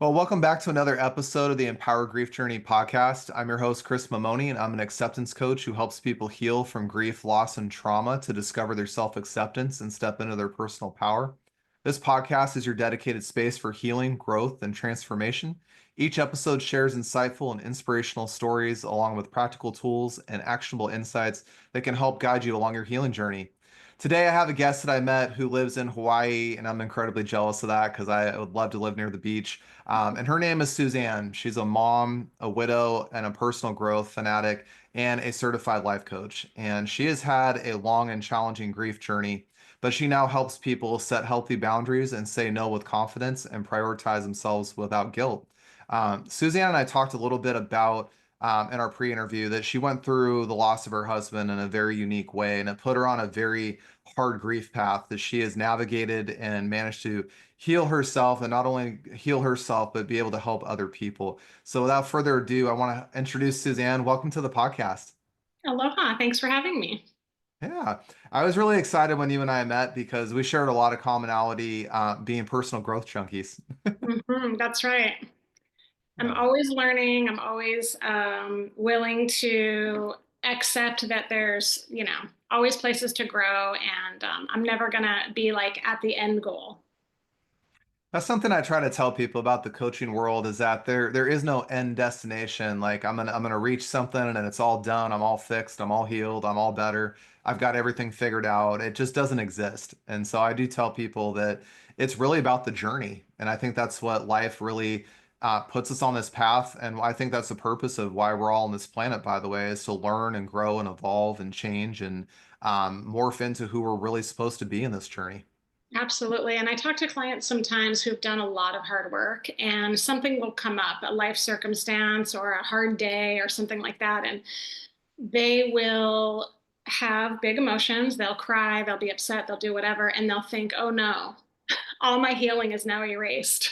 Well, welcome back to another episode of the Empower Grief Journey podcast. I'm your host, Chris Mamone, and I'm an acceptance coach who helps people heal from grief, loss, and trauma to discover their self acceptance and step into their personal power. This podcast is your dedicated space for healing, growth, and transformation. Each episode shares insightful and inspirational stories, along with practical tools and actionable insights that can help guide you along your healing journey. Today, I have a guest that I met who lives in Hawaii, and I'm incredibly jealous of that because I would love to live near the beach. And her name is Suzanne. She's a mom, a widow, and a personal growth fanatic, and a certified life coach. And she has had a long and challenging grief journey, but she now helps people set healthy boundaries and say no with confidence and prioritize themselves without guilt. Suzanne and I talked a little bit about in our pre-interview that she went through the loss of her husband in a very unique way, and it put her on a very hard grief path that she has navigated and managed to heal herself, and not only heal herself, but be able to help other people. So without further ado, I want to introduce Suzanne. Welcome to the podcast. Aloha. Thanks for having me. Yeah, I was really excited when you and I met because we shared a lot of commonality, being personal growth junkies. That's right. I'm Yeah. always learning. I'm always willing to accept that there's, always places to grow, and I'm never going to be like at the end goal. That's something I try to tell people about the coaching world is that there is no end destination. Like I'm gonna reach something and it's all done. I'm all fixed. I'm all healed. I'm all better. I've got everything figured out. It just doesn't exist. And so I do tell people that it's really about the journey. And I think that's what life really puts us on this path. And I think that's the purpose of why we're all on this planet, by the way, is to learn and grow and evolve and change and morph into who we're really supposed to be in this journey. Absolutely. And I talk to clients sometimes who've done a lot of hard work, and something will come up, a life circumstance or a hard day or something like that. And they will have big emotions. They'll cry, they'll be upset, they'll do whatever, and they'll think, oh no, all my healing is now erased,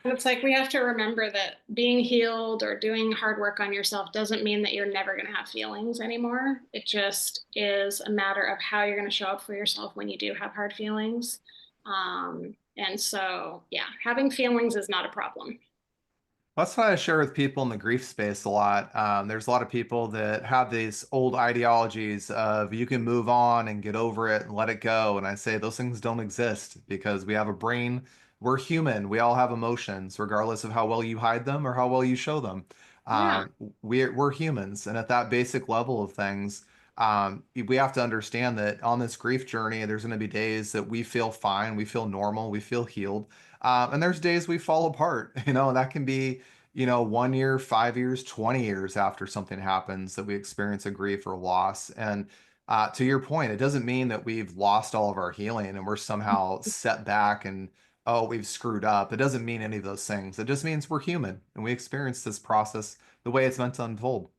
And it's like we have to remember that being healed or doing hard work on yourself doesn't mean that you're never going to have feelings anymore. It just is a matter of how you're going to show up for yourself when you do have hard feelings. And so, yeah, having feelings is not a problem. That's what I share with people in the grief space a lot. There's a lot of people that have these old ideologies of you can move on and get over it and let it go. And I say those things don't exist because we have a brain. We're human. We all have emotions, regardless of how well you hide them or how well you show them. Yeah. We're humans, and at that basic level of things, we have to understand that on this grief journey, there's going to be days that we feel fine, we feel normal, we feel healed. And there's days we fall apart, and that can be, 1 year, 5 years, 20 years after something happens that we experience a grief or loss. And to your point, it doesn't mean that we've lost all of our healing and we're somehow set back and, oh, we've screwed up. It doesn't mean any of those things. It just means we're human and we experience this process the way it's meant to unfold.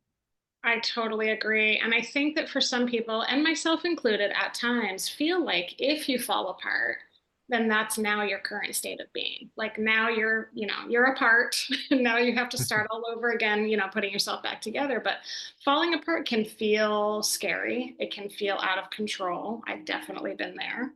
I totally agree. And I think that for some people, and myself included at times, feel like if you fall apart, then that's now your current state of being. Like now you're apart. And now you have to start all over again, putting yourself back together. But falling apart can feel scary. It can feel out of control. I've definitely been there.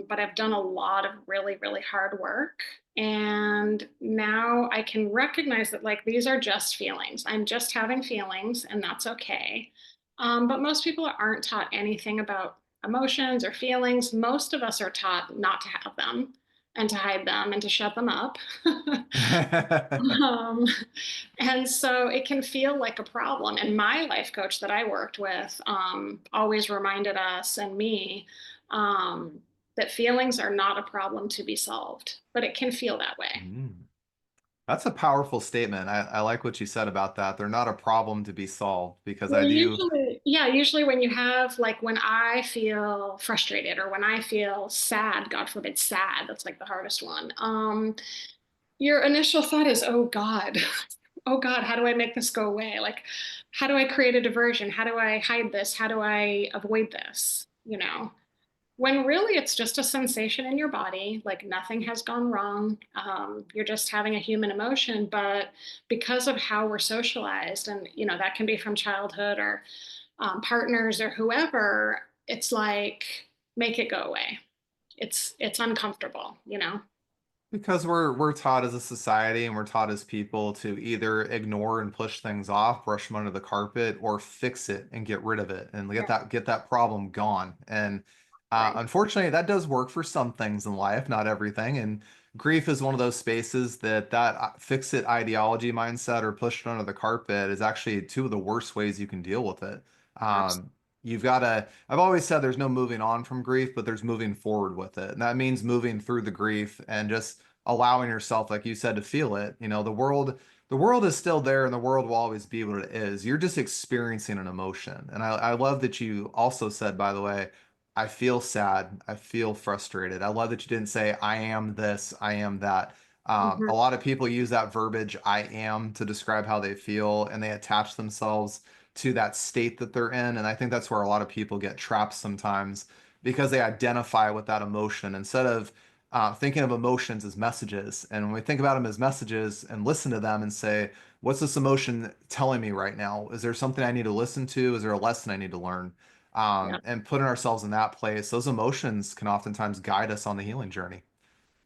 But I've done a lot of really, really hard work. And now I can recognize that, like, these are just feelings. I'm just having feelings, and that's okay. But most people aren't taught anything about emotions or feelings. Most of us are taught not to have them and to hide them and to shut them up. um, and so it can feel like a problem. And my life coach that I worked with always reminded us and me um, that feelings are not a problem to be solved, but it can feel that way. Mm. That's a powerful statement. I like what you said about that. They're not a problem to be solved because I Well, do. usually when you have, like, when I feel frustrated or when I feel sad, God forbid, sad, that's like the hardest one. Your initial thought is, oh God, oh God, how do I make this go away? Like, how do I create a diversion? How do I hide this? How do I avoid this? When really it's just a sensation in your body, like nothing has gone wrong. You're just having a human emotion, but because of how we're socialized, and that can be from childhood or partners or whoever, it's like make it go away. It's uncomfortable. Because we're taught as a society and we're taught as people to either ignore and push things off, brush them under the carpet, or fix it and get rid of it and Yeah, get that problem gone. And right. unfortunately, that does work for some things in life, not everything. And grief is one of those spaces that fix it ideology mindset or push it under the carpet is actually two of the worst ways you can deal with it. Absolutely. Um, you've got to, I've always said there's no moving on from grief, but there's moving forward with it. And that means moving through the grief and just allowing yourself, like you said, to feel it. The world is still there and the world will always be what it is. You're just experiencing an emotion. And I love that you also said, by the way, I feel sad. I feel frustrated. I love that you didn't say, I am this, I am that. Mhm. A lot of people use that verbiage, I am, to describe how they feel, and they attach themselves to that state that they're in. And I think that's where a lot of people get trapped sometimes because they identify with that emotion instead of thinking of emotions as messages. And when we think about them as messages and listen to them and say, what's this emotion telling me right now? Is there something I need to listen to? Is there a lesson I need to learn? Yeah. And putting ourselves in that place, those emotions can oftentimes guide us on the healing journey.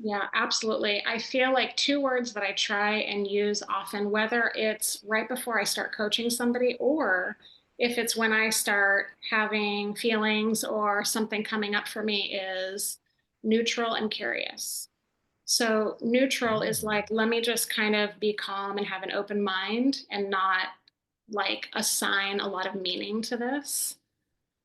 Yeah, absolutely. I feel like two words that I try and use often, whether it's right before I start coaching somebody or if it's when I start having feelings or something coming up for me, is neutral and curious. So, neutral is Mm. like, let me just kind of be calm and have an open mind and not like assign a lot of meaning to this.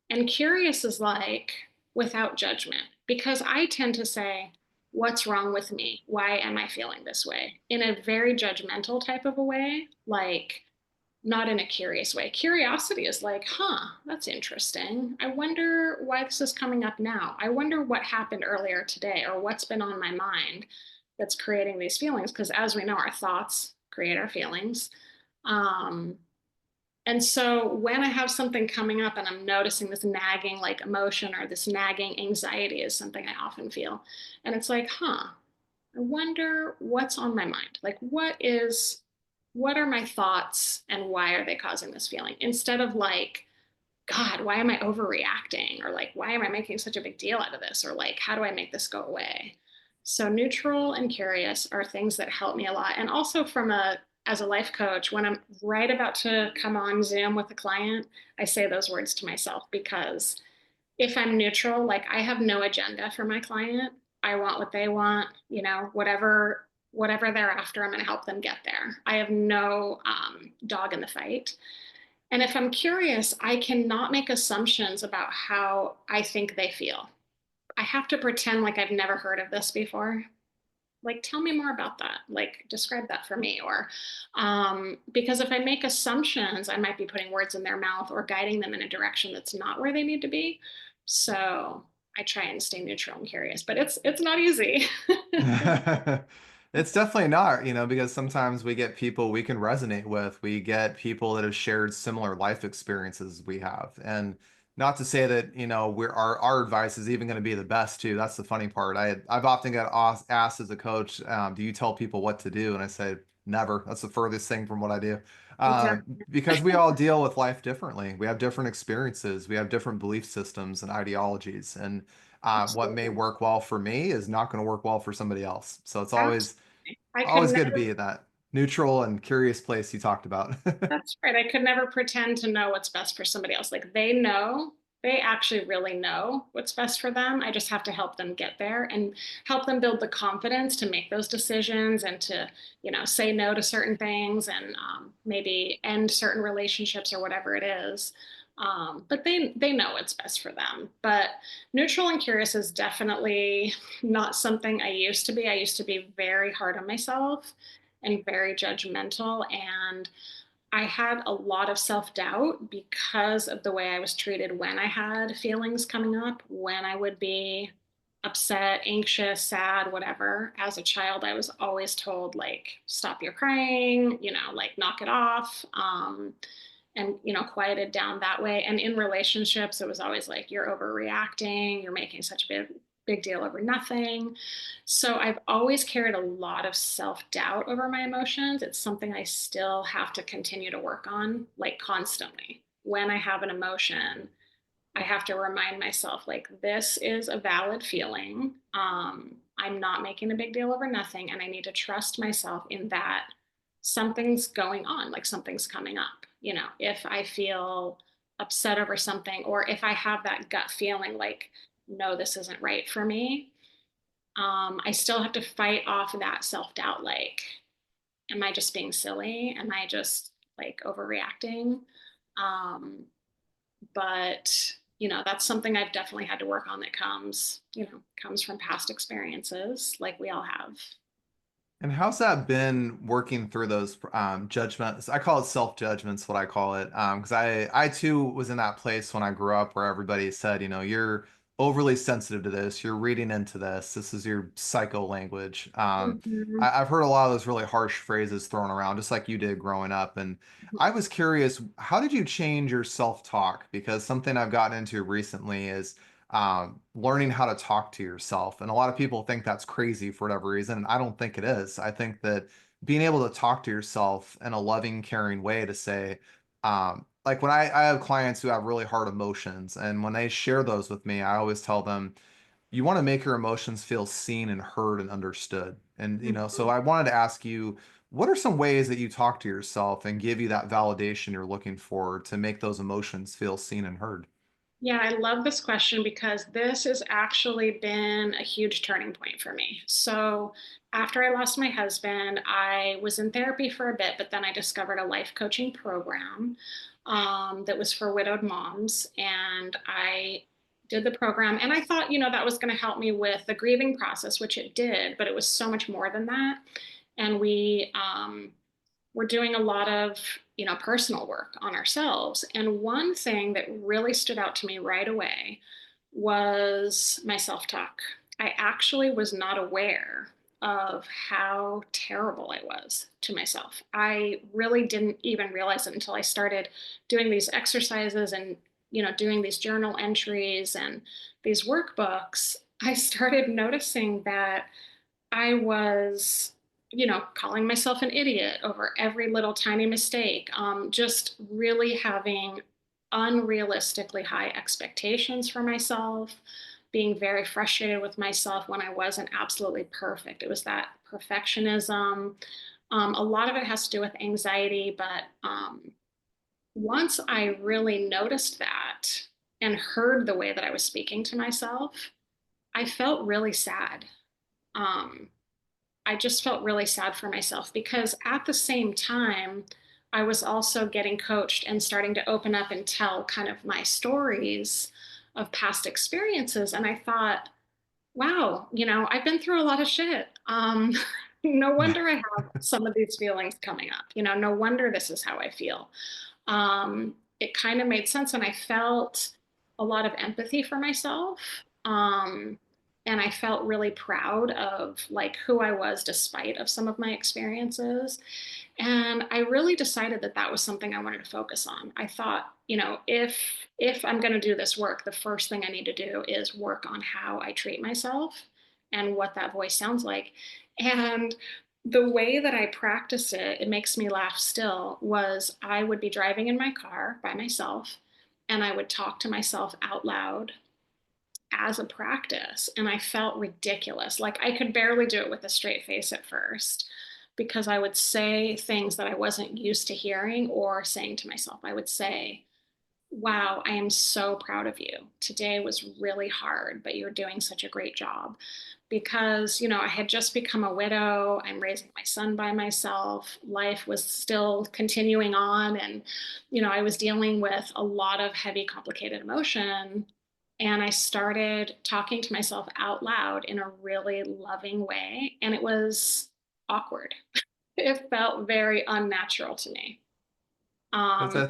And curious is like without judgment, because I tend to say, what's wrong with me? Why am I feeling this way? In a very judgmental type of a way, like not in a curious way. Curiosity is like, huh, that's interesting. I wonder why this is coming up now. I wonder what happened earlier today or what's been on my mind that's creating these feelings. Because as we know, our thoughts create our feelings. Um, and so when I have something coming up and I'm noticing this nagging like emotion or this nagging anxiety is something I often feel. And it's like, huh, I wonder what's on my mind. Like what are my thoughts and why are they causing this feeling? Instead of like, God, why am I overreacting? Or like, why am I making such a big deal out of this? Or like, how do I make this go away? So neutral and curious are things that help me a lot. And also from a as a life coach, when I'm right about to come on Zoom with a client, I say those words to myself because if I'm neutral, like I have no agenda for my client. I want what they want, whatever they're after, I'm going to help them get there. I have no dog in the fight. And if I'm curious, I cannot make assumptions about how I think they feel. I have to pretend like I've never heard of this before. Like, tell me more about that. Like, describe that for me. Or, because if I make assumptions, I might be putting words in their mouth or guiding them in a direction that's not where they need to be. So I try and stay neutral and curious, but it's not easy. It's definitely not, because sometimes we get people we can resonate with. We get people that have shared similar life experiences we have. And not to say that, our advice is even going to be the best too. That's the funny part. I've often got asked as a coach, do you tell people what to do? And I say, never. That's the furthest thing from what I do. Exactly. Because we all deal with life differently. We have different experiences. We have different belief systems and ideologies. And what may Absolutely. work well for me is not going to work well for somebody else. So it's Absolutely. I could always good to never be in that neutral and curious place you talked about. That's right. I could never pretend to know what's best for somebody else. Like they know, they actually really know what's best for them. I just have to help them get there and help them build the confidence to make those decisions and to, say no to certain things and maybe end certain relationships or whatever it is. But they know what's best for them. But neutral and curious is definitely not something I used to be. I used to be very hard on myself and very judgmental and I had a lot of self doubt because of the way I was treated when I had feelings coming up, when I would be upset, anxious, sad, whatever. As a child, I was always told, like, stop your crying, like, knock it off. And quieted down that way. And in relationships it was always like you're overreacting, you're making such a big deal over nothing. So I've always carried a lot of self-doubt over my emotions. It's something I still have to continue to work on, like constantly. When I have an emotion, I have to remind myself, like, this is a valid feeling. I'm not making a big deal over nothing, and I need to trust myself in that something's going on, like something's coming up. If I feel upset over something, or if I have that gut feeling like, no, this isn't right for me, I still have to fight off that self doubt. Like, am I just being silly? Am I just like overreacting? Um, but that's something I've definitely had to work on that comes from past experiences like we all have. And how's that been working through those judgments? I call it self judgments, what I call it, because I too was in that place when I grew up where everybody said, you're overly sensitive to this, you're reading into this, this is your psycho language. Mhm. I've heard a lot of those really harsh phrases thrown around, just like you did growing up. And I was curious, how did you change your self talk? Because something I've gotten into recently is learning how to talk to yourself. And a lot of people think that's crazy for whatever reason. And I don't think it is. I think that being able to talk to yourself in a loving, caring way to say, like when I have clients who have really hard emotions, and when they share those with me, I always tell them, you want to make your emotions feel seen and heard and understood. And, so Mhm. I wanted to ask you, what are some ways that you talk to yourself and give you that validation you're looking for to make those emotions feel seen and heard? Yeah, I love this question because this has actually been a huge turning point for me. So, after I lost my husband, I was in therapy for a bit, but then I discovered a life coaching program that was for widowed moms. And I did the program, and I thought, that was going to help me with the grieving process, which it did, but it was so much more than that. And we're doing a lot of personal work on ourselves, and one thing that really stood out to me right away was my self-talk. I actually was not aware of how terrible I was to myself. I really didn't even realize it until I started doing these exercises and doing these journal entries and these workbooks. I started noticing that I was, calling myself an idiot over every little tiny mistake, just really having unrealistically high expectations for myself, being very frustrated with myself when I wasn't absolutely perfect. It was that perfectionism. A lot of it has to do with anxiety, but once I really noticed that and heard the way that I was speaking to myself, I felt really sad. Um, I just felt really sad for myself because at the same time, I was also getting coached and starting to open up and tell kind of my stories of past experiences. And I thought, wow, I've been through a lot of shit. No wonder I have some of these feelings coming up. No wonder this is how I feel. It kind of made sense, and I felt a lot of empathy for myself. And I felt really proud of like who I was despite of some of my experiences. And I really decided that that was something I wanted to focus on. I thought, if I'm going to do this work, the first thing I need to do is work on how I treat myself and what that voice sounds like. And the way that I practice it, it makes me laugh still, was I would be driving in my car by myself and I would talk to myself out loud as a practice, and I felt ridiculous. Like I could barely do it with a straight face at first because I would say things that I wasn't used to hearing or saying to myself. I would say, wow, I am so proud of you. Today was really hard, but you're doing such a great job. Because, I had just become a widow. I'm raising my son by myself. Life was still continuing on. And, I was dealing with a lot of heavy, complicated emotion. And I started talking to myself out loud in a really loving way. And it was awkward. It felt very unnatural to me. That's Um, a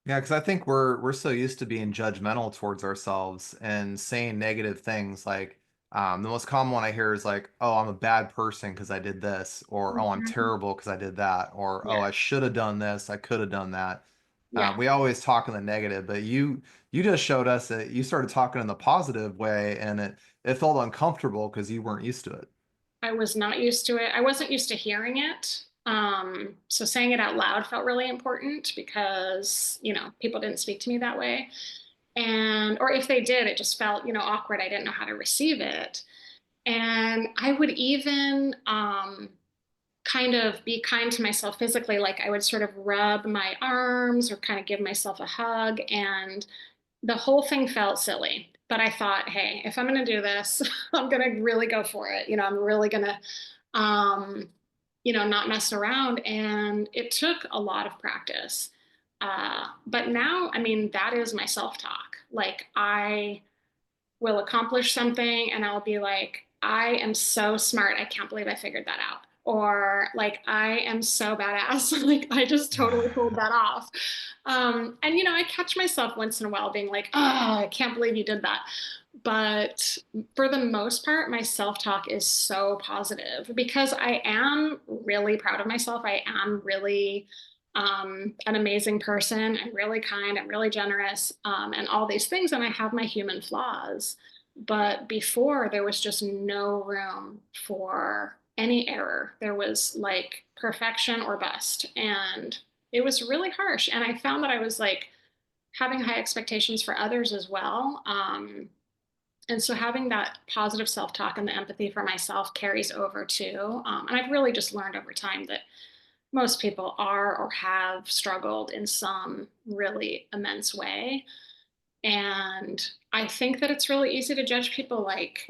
Yeah, because I think we're so used to being judgmental towards ourselves and saying negative things. Like the most common one I hear is like, "Oh, I'm a bad person because I did this," or "Oh, I'm Mhm. terrible because I did that," or "Oh, Yeah, I should have done this, I could have done that." yeah. We always talk in the negative, but you just showed us that you started talking in the positive way, and it felt uncomfortable because you weren't used to it. I was not used to it. I wasn't used to hearing it. So saying it out loud felt really important because, people didn't speak to me that way. And, or if they did, it just felt, awkward. I didn't know how to receive it. And I would even kind of be kind to myself physically. Like I would sort of rub my arms or kind of give myself a hug. And the whole thing felt silly. But I thought, hey, if I'm going to do this, I'm going to really go for it. I'm really going to, not mess around. And it took a lot of practice. But now, I mean, that is my self talk. Like I will accomplish something and I'll be like, I am so smart. I can't believe I figured that out. Or like, I am so badass. Like, I just totally pulled that off. And, I catch myself once in a while being like, oh, I can't believe you did that. But for the most part, my self talk is so positive because I am really proud of myself. I am really an amazing person. I'm really kind. I'm really generous, and all these things. And I have my human flaws. But before, there was just no room for any error. There was like perfection or bust. And it was really harsh. And I found that I was like having high expectations for others as well. And so having that positive self-talk and the empathy for myself carries over too. And I've really just learned over time that most people are or have struggled in some really immense way. And I think that it's really easy to judge people like,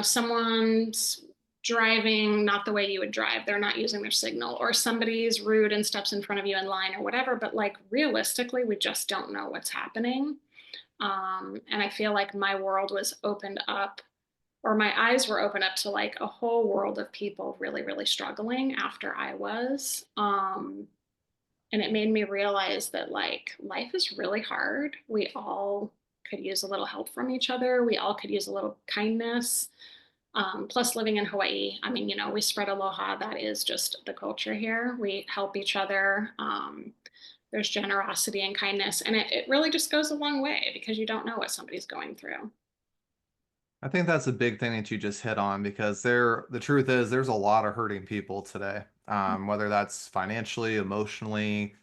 someone's driving not the way you would drive. They're not using their signal, or somebody's rude and steps in front of you in line or whatever. But like realistically, we just don't know what's happening. And I feel like my world was opened up, or my eyes were opened up to like a whole world of people really, really struggling after I was. And it made me realize that like life is really hard. We all could use a little help from each other. We all could use a little kindness. Plus, living in Hawaii, I mean, we spread aloha. That is just the culture here. We help each other. There's generosity and kindness, and it really just goes a long way because you don't know what somebody's going through. I think that's a big thing that you just hit on because the truth is there's a lot of hurting people today. Whether that's financially, emotionally,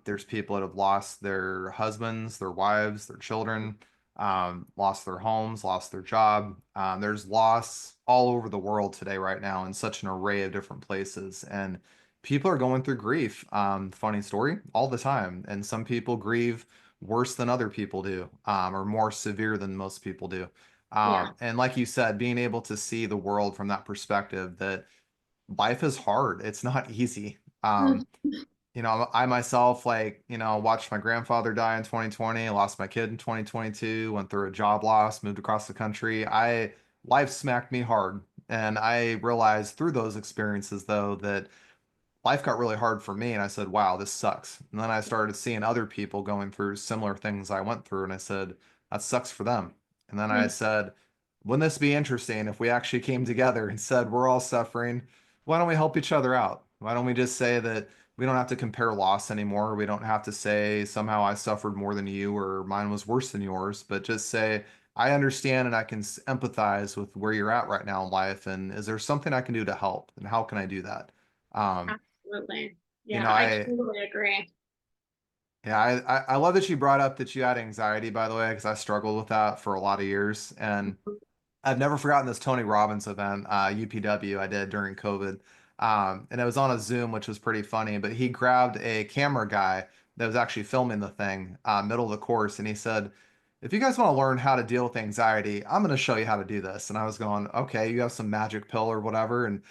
there's people that have lost their husbands, their wives, their children, lost their homes, lost their job. There's loss all over the world today, right now, in such an array of different places. And people are going through grief. Funny story, all the time. And some people grieve worse than other people do, or more severe than most people do. Yeah. And like you said, being able to see the world from that perspective that life is hard. It's not easy. I myself, like, watched my grandfather die in 2020, lost my kid in 2022, went through a job loss, moved across the country. Life smacked me hard. And I realized through those experiences, though, that life got really hard for me. And I said, wow, this sucks. And then I started seeing other people going through similar things I went through. And I said, that sucks for them. And then I said, wouldn't this be interesting if we actually came together and said, we're all suffering? Why don't we help each other out? Why don't we just say that we don't have to compare loss anymore? We don't have to say somehow I suffered more than you or mine was worse than yours, but just say, I understand and I can empathize with where you're at right now in life. And is there something I can do to help? And how can I do that? Um, Absolutely. you Yeah, know, I I totally agree. yeah, I love that you brought up that you had anxiety, by the way, because I struggled with that for a lot of years. And I've never forgotten this Tony Robbins event, UPW, I did during COVID. And it was on a Zoom, which was pretty funny, but he grabbed a camera guy that was actually filming the thing, middle of the course, and he said, if you guys want to learn how to deal with anxiety, I'm going to show you how to do this. And I was going, okay, you have some magic pill or whatever. And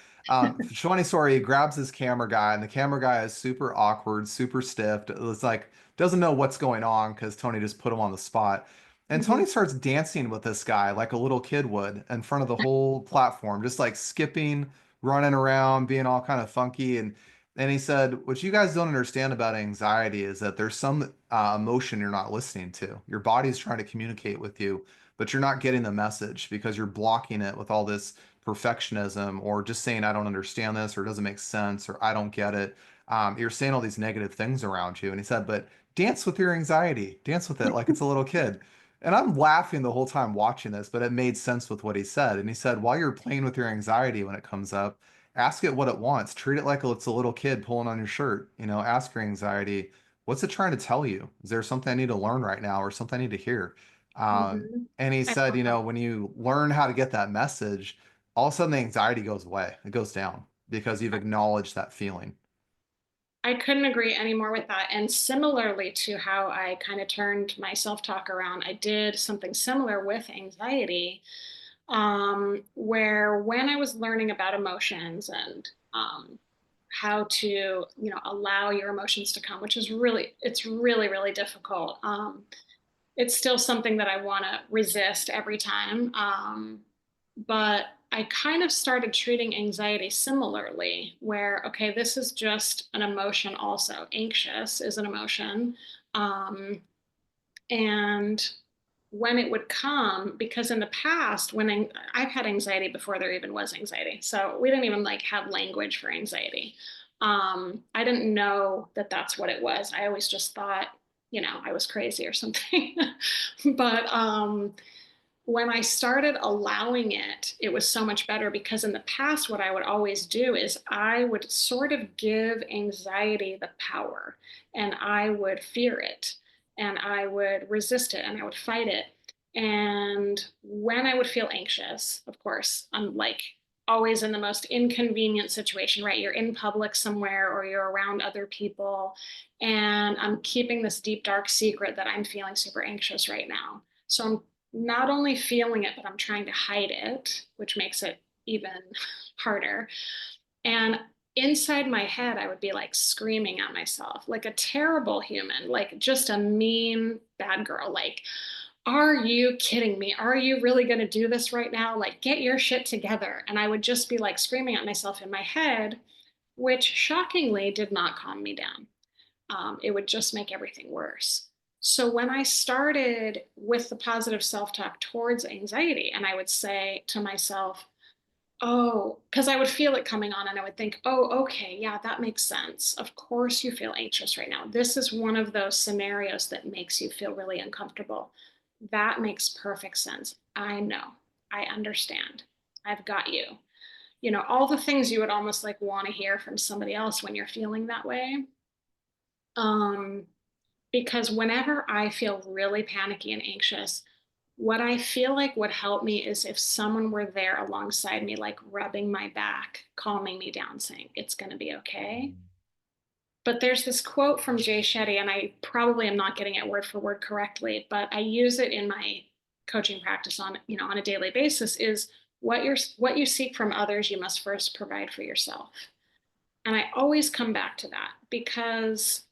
funny story, he grabs his camera guy, and the camera guy is super awkward, super stiff. It's like, doesn't know what's going on because Tony just put him on the spot. And Mhm. Tony starts dancing with this guy like a little kid would in front of the whole platform, just like skipping, running around, being all kind of funky. And he said, what you guys don't understand about anxiety is that there's some emotion you're not listening to. Your body's trying to communicate with you, but you're not getting the message because you're blocking it with all this perfectionism or just saying, I don't understand this or it doesn't make sense or I don't get it. You're saying all these negative things around you. And he said, but dance with your anxiety, dance with it like it's a little kid. And I'm laughing the whole time watching this, but it made sense with what he said. And he said, while you're playing with your anxiety when it comes up, ask it what it wants. Treat it like it's a little kid pulling on your shirt. Ask your anxiety, what's it trying to tell you? Is there something I need to learn right now or something I need to hear? Mhm. And he I said, love that. when you learn how to get that message, all of a sudden the anxiety goes away. It goes down because you've acknowledged that feeling. I couldn't agree any more with that. And similarly to how I kind of turned my self talk around, I did something similar with anxiety, where when I was learning about emotions and how to, allow your emotions to come, which is it's really, really difficult. It's still something that I want to resist every time. But I kind of started treating anxiety similarly, where, okay, this is just an emotion, also. Anxious is an emotion. Um, and when it would come, because in the past, I've had anxiety before there even was anxiety. So we didn't even like have language for anxiety. I didn't know that that's what it was. I always just thought, I was crazy or something. But when I started allowing it, it was so much better because in the past, what I would always do is I would sort of give anxiety the power and I would fear it and I would resist it and I would fight it. And when I would feel anxious, of course, I'm like always in the most inconvenient situation, right? You're in public somewhere or you're around other people, and I'm keeping this deep, dark secret that I'm feeling super anxious right now. So I'm not only feeling it, but I'm trying to hide it, which makes it even harder. And inside my head, I would be like screaming at myself, like a terrible human, like just a mean bad girl. Like, are you kidding me? Are you really going to do this right now? Like, get your shit together. And I would just be like screaming at myself in my head, which shockingly did not calm me down. It would just make everything worse. So when I started with the positive self talk towards anxiety, and I would say to myself, oh, because I would feel it coming on and I would think, oh, okay, yeah, that makes sense. Of course you feel anxious right now. This is one of those scenarios that makes you feel really uncomfortable. That makes perfect sense. I know. I understand. I've got you. All the things you would almost like want to hear from somebody else when you're feeling that way. Um, because whenever I feel really panicky and anxious, what I feel like would help me is if someone were there alongside me, like rubbing my back, calming me down, saying, it's going to be okay. But there's this quote from Jay Shetty, and I probably am not getting it word for word correctly, but I use it in my coaching practice on a daily basis is what you seek from others, you must first provide for yourself. And I always come back to that because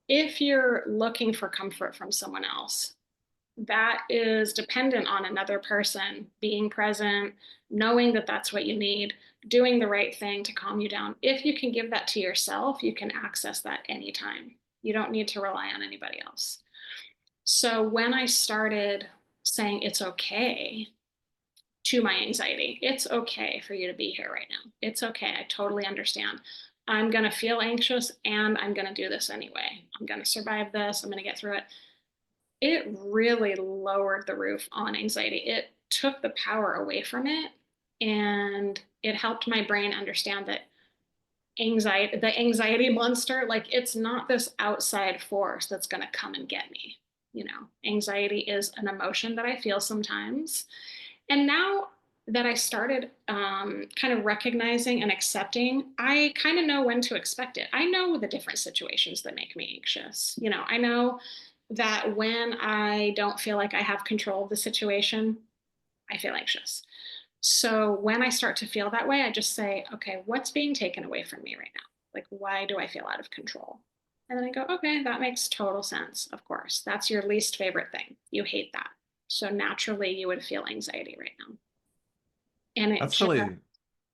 if you're looking for comfort from someone else, that is dependent on another person being present, knowing that that's what you need, doing the right thing to calm you down. If you can give that to yourself, you can access that anytime. You don't need to rely on anybody else. So when I started saying it's okay to my anxiety, it's okay for you to be here right now. It's okay. I totally understand. I'm going to feel anxious and I'm going to do this anyway. I'm going to survive this. I'm going to get through it. It really lowered the roof on anxiety. It took the power away from it, and it helped my brain understand that the anxiety monster, like it's not this outside force that's going to come and get me. Anxiety is an emotion that I feel sometimes. And now that I started kind of recognizing and accepting, I kind of know when to expect it. I know the different situations that make me anxious. I know that when I don't feel like I have control of the situation, I feel anxious. So when I start to feel that way, I just say, okay, what's being taken away from me right now? Like, why do I feel out of control? And then I go, okay, that makes total sense. Of course, that's your least favorite thing. You hate that. So naturally, you would feel anxiety right now. And it That's just, really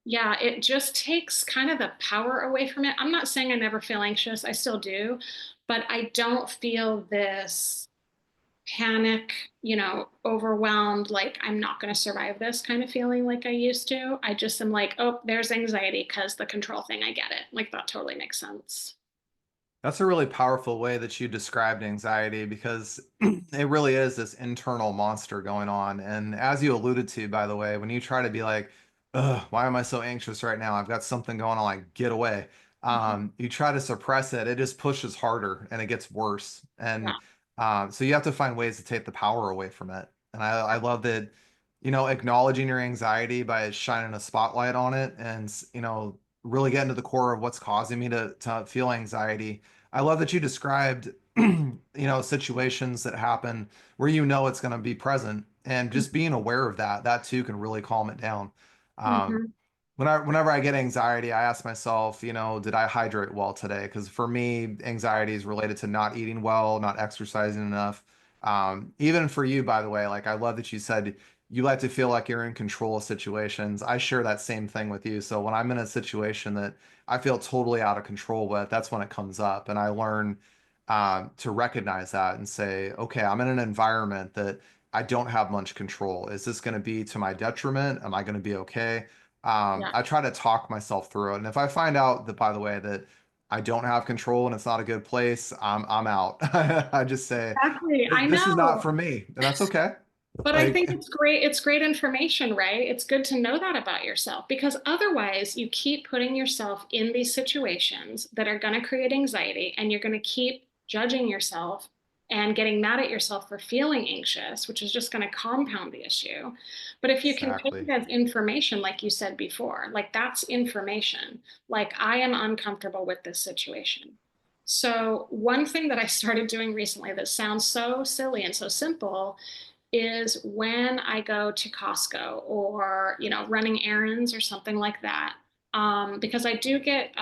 yeah, it just takes kind of the power away from it. I'm not saying I never feel anxious, I still do, but I don't feel this panic, overwhelmed, like I'm not going to survive this kind of feeling like I used to. I just am like, oh, there's anxiety because the control thing, I get it. Like that totally makes sense. That's a really powerful way that you described anxiety because it really is this internal monster going on. And as you alluded to, by the way, when you try to be like, ugh, why am I so anxious right now? I've got something going on, like, get away. Mhm. you try to suppress it, it just pushes harder and it gets worse. Yeah. And so you have to find ways to take the power away from it. And I love that, acknowledging your anxiety by shining a spotlight on it and, really getting to the core of what's causing me to feel anxiety. I love that you described, situations that happen where it's going to be present, and just being aware of that too can really calm it down. Um, Mhm. whenever I get anxiety, I ask myself, did I hydrate well today? Because for me, anxiety is related to not eating well, not exercising enough. Even for you, by the way, like I love that you said you like to feel like you're in control of situations. I share that same thing with you. So when I'm in a situation that I feel totally out of control with, that's when it comes up. And I learn to recognize that and say, okay, I'm in an environment that I don't have much control. Is this going to be to my detriment? Am I going to be okay? Yeah. I try to talk myself through it. And if I find out that, by the way, that I don't have control and it's not a good place, I'm out. I just say, Exactly. I this is not know. for me. And that's okay. But I Like, think it's great information, right? It's good to know that about yourself because otherwise you keep putting yourself in these situations that are going to create anxiety and you're going to keep judging yourself and getting mad at yourself for feeling anxious, which is just going to compound the issue. But if you can take it exactly. as information, like you said before, like that's information, like I am uncomfortable with this situation. So, one thing that I started doing recently that sounds so silly and so simple is when I go to Costco or, running errands or something like that. Because I do get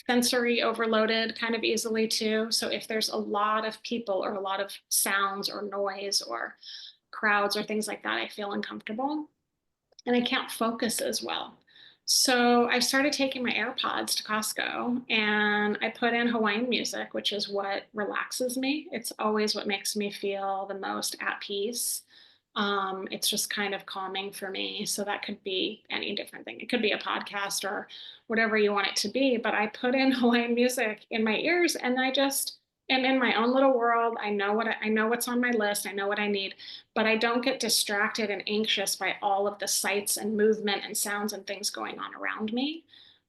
sensory overloaded kind of easily too. So if there's a lot of people or a lot of sounds or noise or crowds or things like that, I feel uncomfortable and I can't focus as well. So I started taking my AirPods to Costco and I put in Hawaiian music, which is what relaxes me. It's always what makes me feel the most at peace. It's just kind of calming for me. So that could be any different thing. It could be a podcast or whatever you want it to be. But I put in Hawaiian music in my ears and I just am in my own little world. I know what's on my list. I know what I need, but I don't get distracted and anxious by all of the sights and movement and sounds and things going on around me.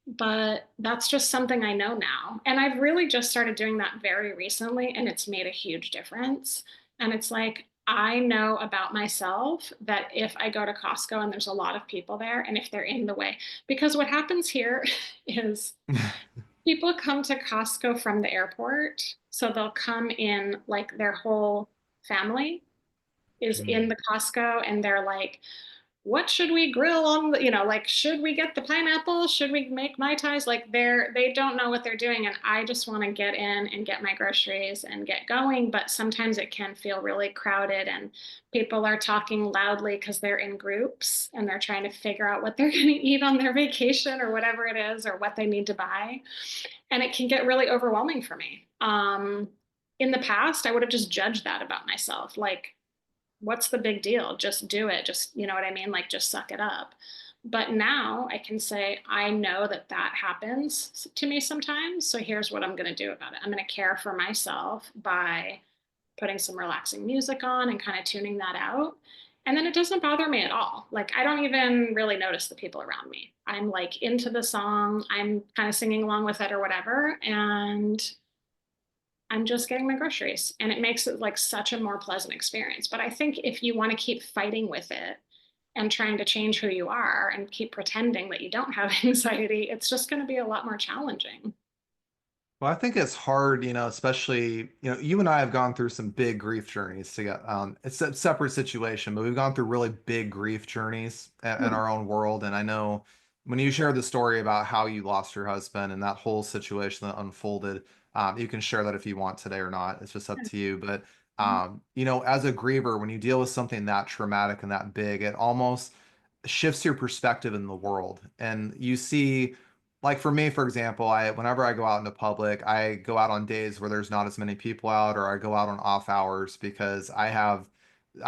But that's just something I know now. And I've really just started doing that very recently, and it's made a huge difference. And it's like, I know about myself that if I go to Costco and there's a lot of people there, and if they're in the way, because what happens here is people come to Costco from the airport. So they'll come in like their whole family is in Mm. the Costco and they're like, what should we grill on the, like, should we get the pineapple? Should we make Mai Tais? Like they don't know what they're doing. And I just want to get in and get my groceries and get going. But sometimes it can feel really crowded and people are talking loudly because they're in groups and they're trying to figure out what they're going to eat on their vacation or whatever it is or what they need to buy. And it can get really overwhelming for me. In the past, I would have just judged that about myself. Like, what's the big deal? Just do it. Just, you know what I mean? Like, just suck it up. But now I can say, I know that that happens to me sometimes. So here's what I'm going to do about it. I'm going to care for myself by putting some relaxing music on and kind of tuning that out. And then it doesn't bother me at all. Like, I don't even really notice the people around me. I'm like into the song, I'm kind of singing along with it or whatever. And I'm just getting my groceries and it makes it like such a more pleasant experience. But I think if you want to keep fighting with it and trying to change who you are and keep pretending that you don't have anxiety, it's just going to be a lot more challenging. Well, I think it's hard, especially, you and I have gone through some big grief journeys together. It's a separate situation, but we've gone through really big grief journeys in Mhm. our own world. And I know when you shared the story about how you lost your husband and that whole situation that unfolded, you can share that if you want today or not. It's just up to you. But, as a griever, when you deal with something that traumatic and that big, it almost shifts your perspective in the world. And you see, like for me, for example, whenever I go out into public, I go out on days where there's not as many people out, or I go out on off hours because I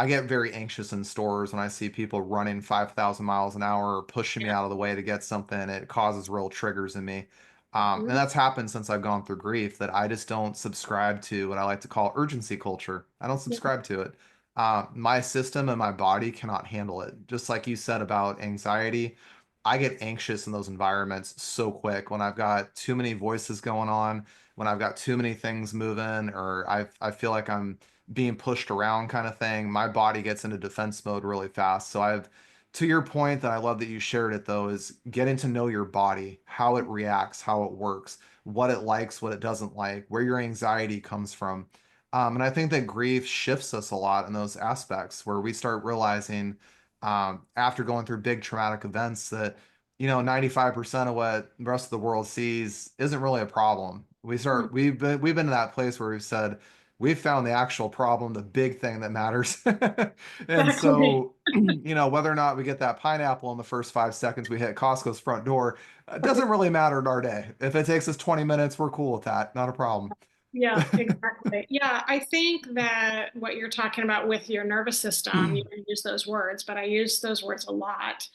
get very anxious in stores when I see people running 5,000 miles an hour or pushing me Yeah. out of the way to get something. It causes real triggers in me. And Mhm. that's happened since I've gone through grief, that I just don't subscribe to what I like to call urgency culture. I don't Yeah. subscribe to it. My system and my body cannot handle it. Just like you said about anxiety, I get anxious in those environments so quick when I've got too many voices going on, when I've got too many things moving, or I feel like I'm being pushed around kind of thing. My body gets into defense mode really fast. So I've to your point that I love that you shared it though, is getting to know your body, how it reacts, how it works, what it likes, what it doesn't like, where your anxiety comes from. And I think that grief shifts us a lot in those aspects where we start realizing after going through big traumatic events that, 95% of what the rest of the world sees isn't really a problem. Mm. We've been to that place where we've said, we've found the actual problem, the big thing that matters. And Exactly. so, whether or not we get that pineapple in the first 5 seconds we hit Costco's front door, doesn't really matter in our day. If it takes us 20 minutes, we're cool with that. Not a problem. Yeah, exactly. Yeah, I think that what you're talking about with your nervous system, you can use those words, but I use those words a lot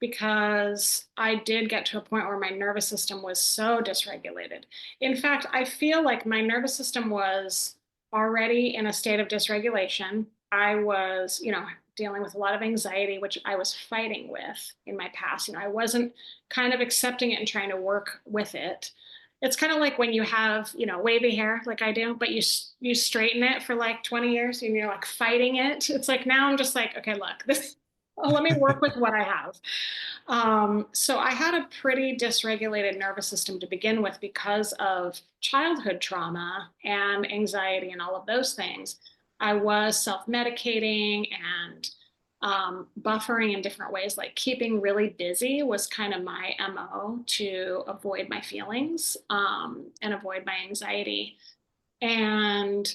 because I did get to a point where my nervous system was so dysregulated. In fact, I feel like my nervous system was already in a state of dysregulation. I was, dealing with a lot of anxiety, which I was fighting with in my past. I wasn't kind of accepting it and trying to work with it. It's kind of like when you have, wavy hair like I do, but you straighten it for like 20 years and you're like fighting it. It's like now I'm just like, okay, look, this let me work with what I have. So I had a pretty dysregulated nervous system to begin with because of childhood trauma and anxiety and all of those things. I was self medicating and buffering in different ways, like keeping really busy was kind of my MO to avoid my feelings and avoid my anxiety. And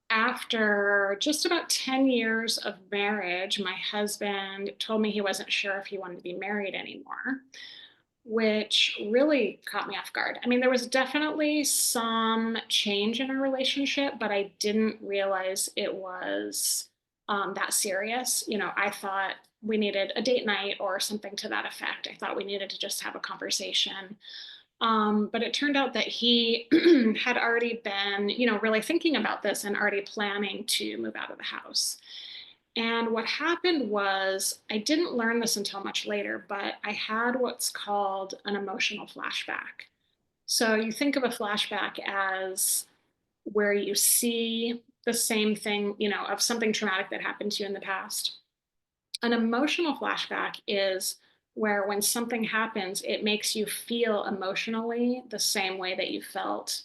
after just about 10 years of marriage, my husband told me he wasn't sure if he wanted to be married anymore, which really caught me off guard. I mean, there was definitely some change in our relationship, but I didn't realize it was that serious. I thought we needed a date night or something to that effect. I thought we needed to just have a conversation. But it turned out that he had already been, really thinking about this and already planning to move out of the house. And what happened was, I didn't learn this until much later, but I had what's called an emotional flashback. So you think of a flashback as where you see the same thing, of something traumatic that happened to you in the past. An emotional flashback is where when something happens, it makes you feel emotionally the same way that you felt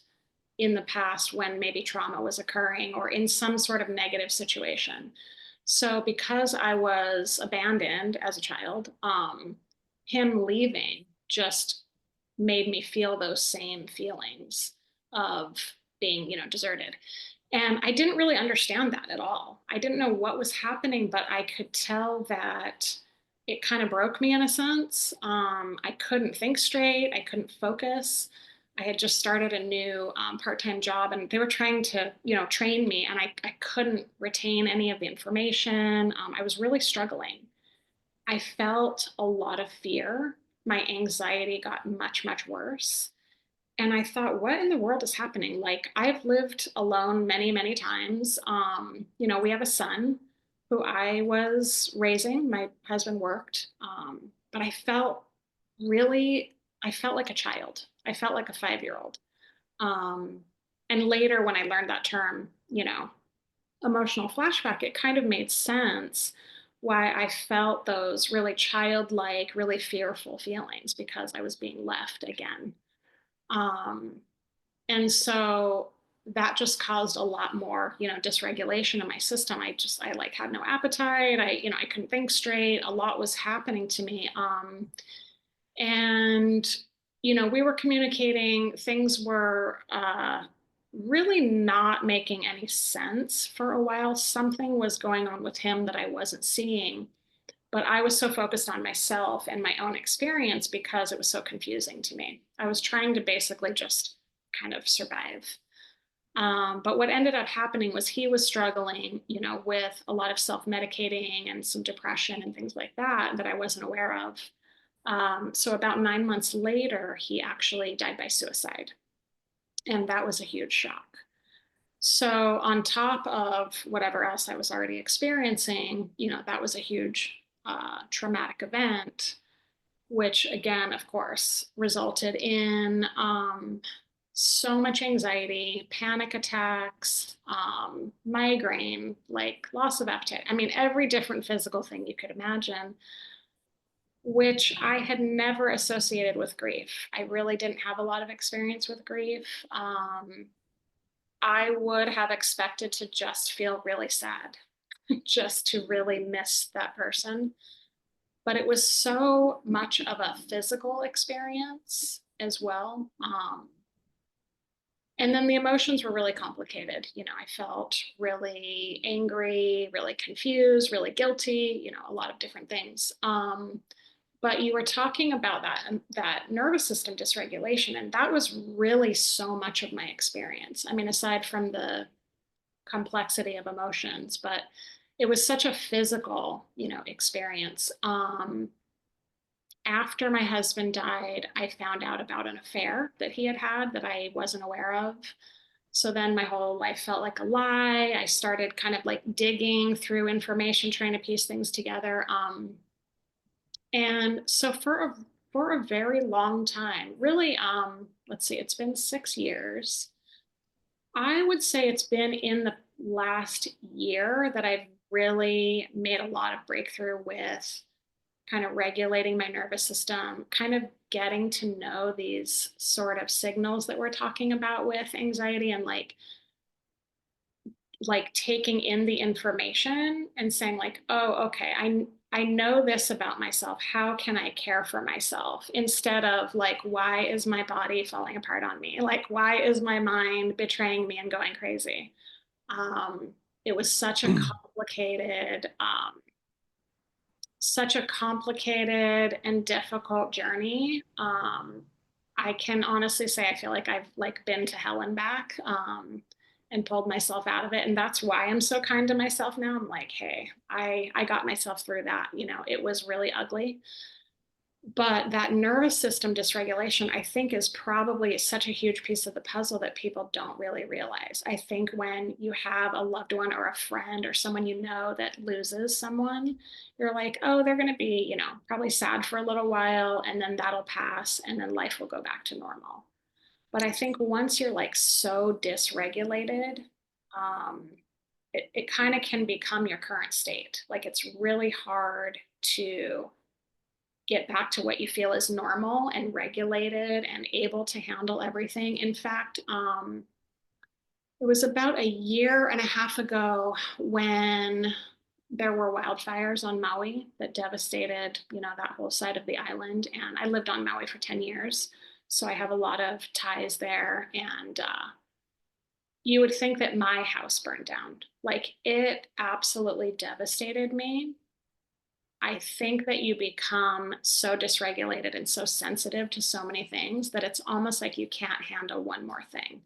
in the past when maybe trauma was occurring or in some sort of negative situation. So, because I was abandoned as a child, him leaving just made me feel those same feelings of being, deserted. And I didn't really understand that at all. I didn't know what was happening, but I could tell that it kind of broke me in a sense. I couldn't think straight, I couldn't focus. I had just started a new part-time job and they were trying to, train me and I couldn't retain any of the information. I was really struggling. I felt a lot of fear. My anxiety got much, much worse. And I thought, what in the world is happening? Like, I've lived alone many, many times. We have a son who I was raising. My husband worked, but I felt like a child. I felt like a 5 year old. Um, and later, when I learned that term, emotional flashback, it kind of made sense why I felt those really childlike, really fearful feelings because I was being left again. Um, and so that just caused a lot more, dysregulation in my system. I like had no appetite. I couldn't think straight. A lot was happening to me. And, we were communicating, things were really not making any sense for a while. Something was going on with him that I wasn't seeing. But I was so focused on myself and my own experience because it was so confusing to me. I was trying to basically just kind of survive. But what ended up happening was he was struggling, with a lot of self-medicating and some depression and things like that that I wasn't aware of. So about 9 months later, he actually died by suicide. And that was a huge shock. So on top of whatever else I was already experiencing, that was a huge traumatic event. which again, of course, resulted in so much anxiety, panic attacks, migraine, like loss of appetite. I mean, every different physical thing you could imagine, which I had never associated with grief. I really didn't have a lot of experience with grief. I would have expected to just feel really sad, just to really miss that person. But it was so much of a physical experience as well. And then the emotions were really complicated. I felt really angry, really confused, really guilty, a lot of different things. But you were talking about that nervous system dysregulation, and that was really so much of my experience. I mean, aside from the complexity of emotions, but it was such a physical, experience. After my husband died, I found out about an affair that he had had that I wasn't aware of. So then my whole life felt like a lie. I started kind of like digging through information, trying to piece things together. And so for a very long time, really, let's see, it's been 6 years. I would say it's been in the last year that I've really made a lot of breakthrough with kind of regulating my nervous system, kind of getting to know these sort of signals that we're talking about with anxiety, and like taking in the information and saying like, oh, okay, I know this about myself. How can I care for myself? Instead of like, why is my body falling apart on me? Like, why is my mind betraying me and going crazy? Um, it was such a complicated and difficult journey. I can honestly say I feel like I've like been to hell and back, and pulled myself out of it, and that's why I'm so kind to myself now. I'm like, hey, I got myself through that. It was really ugly, but that nervous system dysregulation, I think, is probably such a huge piece of the puzzle that people don't really realize. I think when you have a loved one or a friend or someone that loses someone, you're like, oh, they're going to be, probably sad for a little while, and then that'll pass, and then life will go back to normal. But I think once you're like so dysregulated, um, it kind of can become your current state. Like it's really hard to get back to what you feel is normal and regulated and able to handle everything. In fact, it was about a year and a half ago when there were wildfires on Maui that devastated, that whole side of the island. And I lived on Maui for 10 years. So I have a lot of ties there. And you would think that my house burned down. Like it absolutely devastated me. I think that you become so dysregulated and so sensitive to so many things that it's almost like you can't handle one more thing,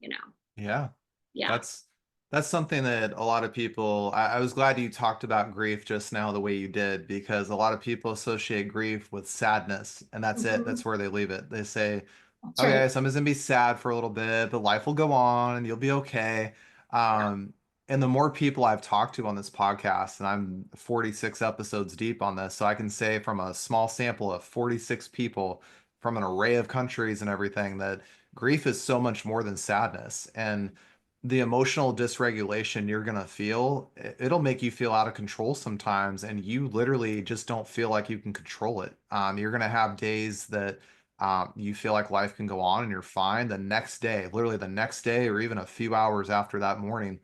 you know? Yeah. Yeah. That's that's something that a lot of people, I was glad you talked about grief just now the way you did, because a lot of people associate grief with sadness, and that's it. Mhm. That's where they leave it. They say, That's right. okay, so I'm just gonna be sad for a little bit, but life will go on and you'll be okay. Yeah. Um, and the more people I've talked to on this podcast, and I'm 46 episodes deep on this, so I can say from a small sample of 46 people from an array of countries and everything that grief is so much more than sadness. And the emotional dysregulation you're gonna feel, it'll make you feel out of control sometimes, and you literally just don't feel like you can control it. You're gonna have days that you feel like life can go on and you're fine. The next day, literally the next day, or even a few hours after that morning,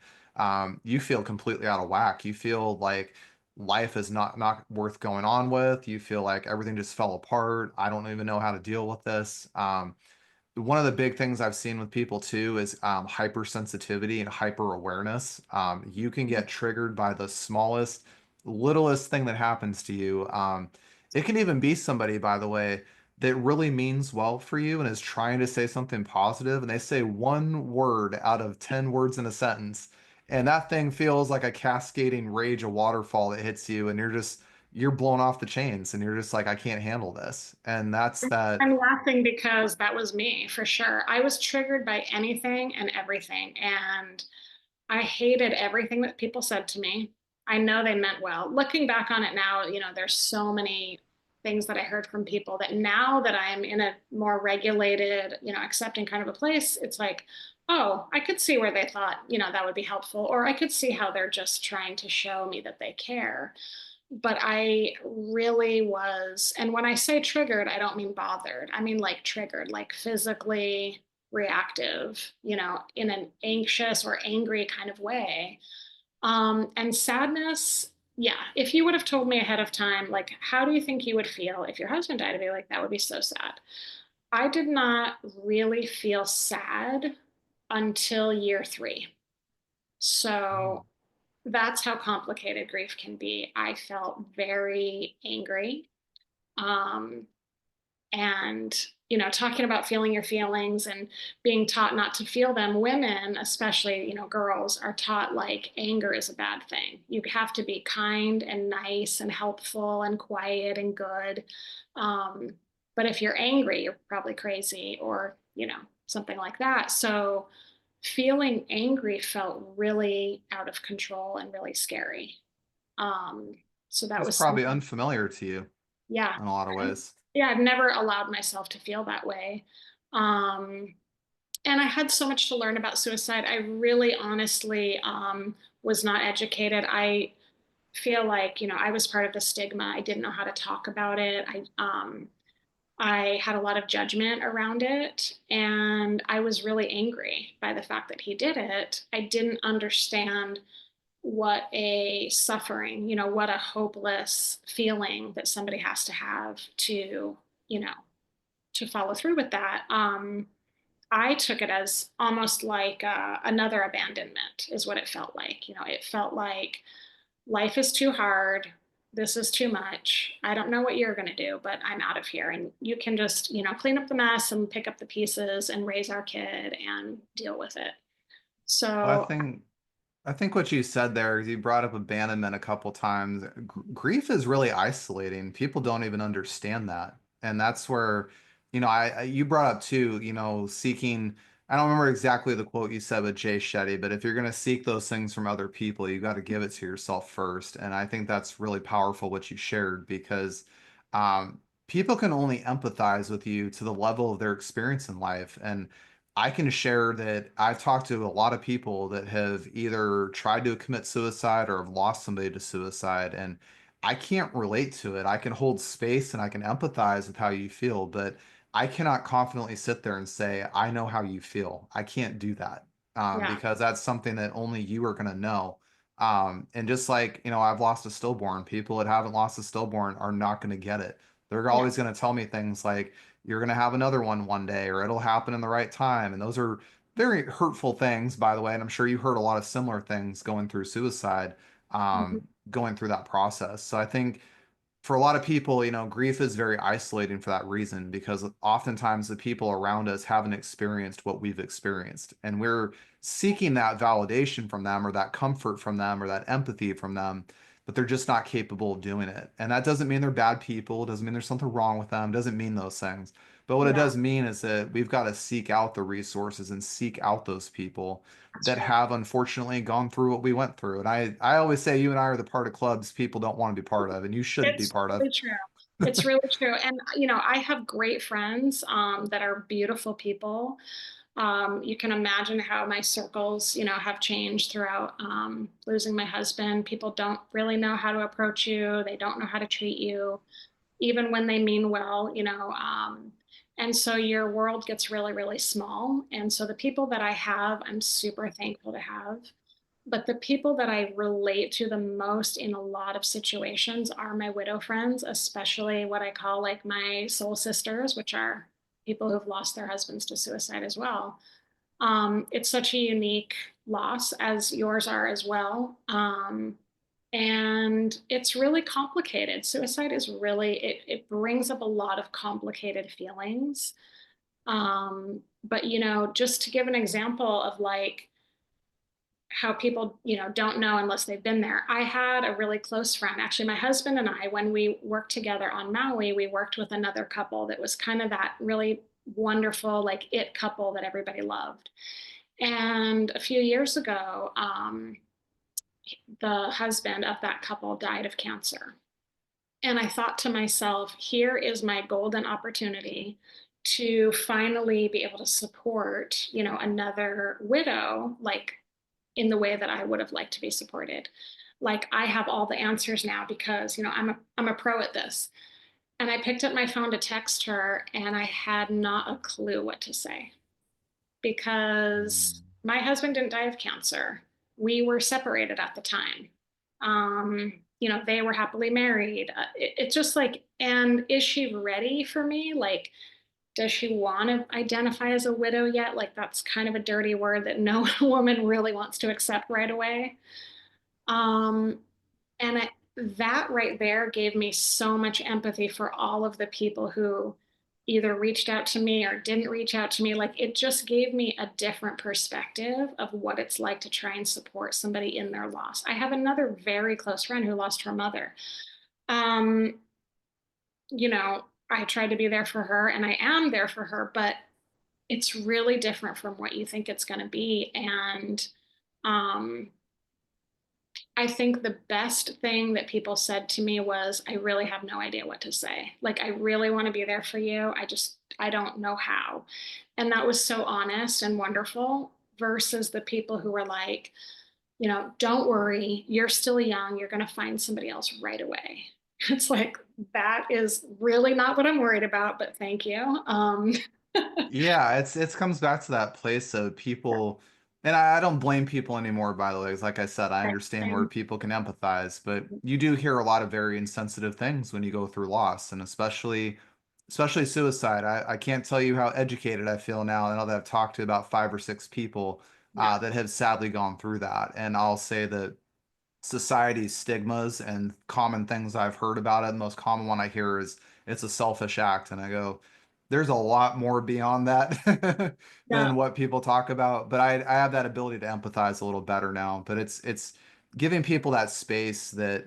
you feel completely out of whack. You feel like life is not worth going on with. You feel like everything just fell apart. I don't even know how to deal with this. One of the big things I've seen with people too is hypersensitivity and hyper awareness. You can get triggered by the smallest, littlest thing that happens to you. It can even be somebody, by the way, that really means well for you and is trying to say something positive, and they say one word out of 10 words in a sentence, and that thing feels like a cascading rage, a waterfall that hits you, and you're blown off the chains, and you're just like, I can't handle this. And that's that. I'm laughing because that was me for sure. I was triggered by anything and everything. And I hated everything that people said to me. I know they meant well. Looking back on it now, there's so many. things that I heard from people that now that I'm in a more regulated, accepting kind of a place, it's like, oh, I could see where they thought, that would be helpful, or I could see how they're just trying to show me that they care. But I really was, and when I say triggered, I don't mean bothered. I mean like triggered, like physically reactive, in an anxious or angry kind of way. And sadness, yeah, if you would have told me ahead of time, like, how do you think you would feel if your husband died? I'd be like, that would be so sad. I did not really feel sad until year 3. So that's how complicated grief can be. I felt very angry. Um, and talking about feeling your feelings and being taught not to feel them, women, especially, girls, are taught like anger is a bad thing. You have to be kind and nice and helpful and quiet and good. um, but if you're angry, you're probably crazy, or something like that. So feeling angry felt really out of control and really scary. um, so that That's was probably something. unfamiliar to you Yeah. in a lot of ways. Yeah, I've never allowed myself to feel that way. Um, and I had so much to learn about suicide. I really honestly was not educated. I feel like, I was part of the stigma. I didn't know how to talk about it. I had a lot of judgment around it, and I was really angry by the fact that he did it. I didn't understand what a suffering, what a hopeless feeling that somebody has to have to, you know, to follow through with that. I took it as almost like another abandonment, is what it felt like. It felt like life is too hard. This is too much. I don't know what you're going to do, but I'm out of here. And you can just, clean up the mess and pick up the pieces and raise our kid and deal with it. Well, So, I think what you said there is you brought up abandonment a couple times. Grief is really isolating. People don't even understand that. And that's where, you brought up too, seeking, I don't remember exactly the quote you said with Jay Shetty, but if you're going to seek those things from other people, you got to give it to yourself first. And I think that's really powerful what you shared because people can only empathize with you to the level of their experience in life. And I can share that I've talked to a lot of people that have either tried to commit suicide or have lost somebody to suicide, and I can't relate to it. I can hold space and I can empathize with how you feel, but I cannot confidently sit there and say, I know how you feel. I can't do that yeah, because that's something that only you are going to know. And just like, I've lost a stillborn, people that haven't lost a stillborn are not going to get it. They're yeah, always going to tell me things like, you're going to have another one day, or it'll happen in the right time. And those are very hurtful things, by the way. And I'm sure you heard a lot of similar things going through suicide, mhm, going through that process. So I think for a lot of people, grief is very isolating for that reason because oftentimes the people around us haven't experienced what we've experienced. And we're seeking that validation from them or that comfort from them or that empathy from them, but they're just not capable of doing it. And that doesn't mean they're bad people, doesn't mean there's something wrong with them, doesn't mean those things. But what it yeah, does mean is that we've got to seek out the resources and seek out those people that's that right. have unfortunately gone through what we went through. And I always say you and I are the part of clubs people don't want to be part of, and you shouldn't be It's part of. really true. It's really true. And, I have great friends that are beautiful people. You can imagine how my circles, have changed throughout losing my husband. People don't really know how to approach you, they don't know how to treat you, even when they mean well, and so your world gets really, really small. And so the people that I have, I'm super thankful to have. But the people that I relate to the most in a lot of situations are my widow friends, especially what I call like my soul sisters, which are people who've lost their husbands to suicide as well. It's such a unique loss, as yours are as well. And it's really complicated. Suicide is really, it brings up a lot of complicated feelings. But, just to give an example of like, how people, don't know unless they've been there. I had a really close friend, actually, my husband and I, when we worked together on Maui, we worked with another couple that was kind of that really wonderful, like it couple that everybody loved. And a few years ago, the husband of that couple died of cancer. And I thought to myself, here is my golden opportunity to finally be able to support, another widow, like in the way that I would have liked to be supported. Like I have all the answers now because, I'm a pro at this. And I picked up my phone to text her and I had not a clue what to say because Mm. my husband didn't die of cancer. We were separated at the time. They were happily married. It's just like, and is she ready for me? Like, does she want to identify as a widow yet? Like, that's kind of a dirty word that no woman really wants to accept right away. Um, and that right there gave me so much empathy for all of the people who either reached out to me or didn't reach out to me. Like it just gave me a different perspective of what it's like to try and support somebody in their loss. I have another very close friend who lost her mother. Um, I tried to be there for her and I am there for her, but it's really different from what you think it's going to be. And um, I think the best thing that people said to me was, I really have no idea what to say. Like, I really want to be there for you. I don't know how. And that was so honest and wonderful versus the people who were like, don't worry, you're still young. You're going to find somebody else right away. It's like, that is really not what I'm worried about, but thank you. Yeah, it's comes back to that place of people, and I don't blame people anymore, by the way. 'Cause like I said, I understand where people can empathize, but you do hear a lot of very insensitive things when you go through loss, and especially suicide. I can't tell you how educated I feel now. I know that I've talked to about 5 or 6 people Yeah, that have sadly gone through that, and I'll say that society's stigmas and common things I've heard about it. The most common one I hear is it's a selfish act. And I go, there's a lot more beyond that yeah, than what people talk about. But I have that ability to empathize a little better now. But it's giving people that space that